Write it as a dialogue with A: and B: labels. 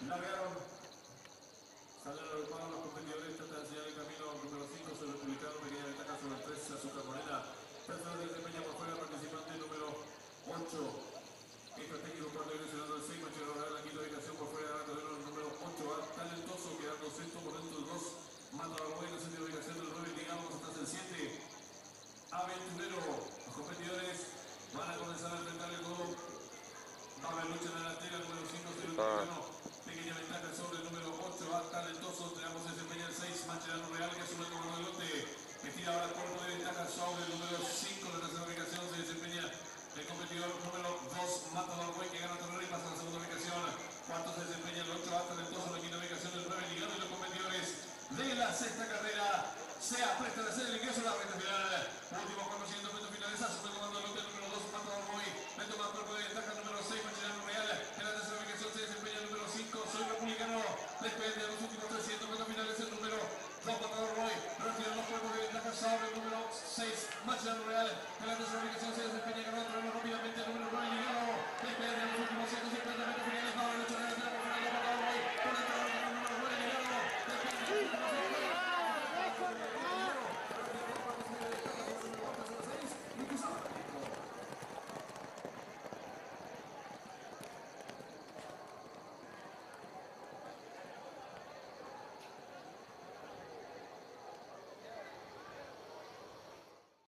A: Largaron. Salieron agrupados los competidores. Trata de enseñar el camino número 5 sobre el Republicano. Pequeña ventaja sobre el 3, Azúcar Morena. Tercero se desempeña por fuera participante número 8. Técnico cuarto seleccionando el 6, Machero Real, la quinta ubicación por fuera de la número 8, Talentoso, quedando sexto por dentro del 2, Mata Barboy, la séptima ubicación del 9, digamos hasta el 7, Aventurero. Los competidores van a comenzar a enfrentar el codo. Va a haber lucha en la delantera, el número 5, Celuticano, pequeña ventaja sobre el número 8, Talentoso, tenemos desempeña el 6, Machero Real, que asume como el lote, que tira ahora cuerpo de ventaja sobre el número 5 de la tercera ubicación, se desempeña el competidor número 2, Mata Barboy, que gana terreno y pasa a la segunda ubicación. Cuarto se desempeña el 8, Talentoso, la quinta ubicación del 9, Ligado, y los competidores de la sexta carrera se aprestan a hacer el ingreso a la recta final. Últimos 400 metros finales, asume el comando del lote número 2, Mata Barboy, le toma cuerpo de ventaja número 6, Machilano Real. En la tercera ubicación se desempeña el número 5, Soy Republicano. Depende de los últimos 300 metros finales el número 2, Mata Barboy. Retiran los cuerpos de ventaja sobre el número 6, Machilano Real. En la tercera ubicación se desempeña ganando rápidamente el número 9.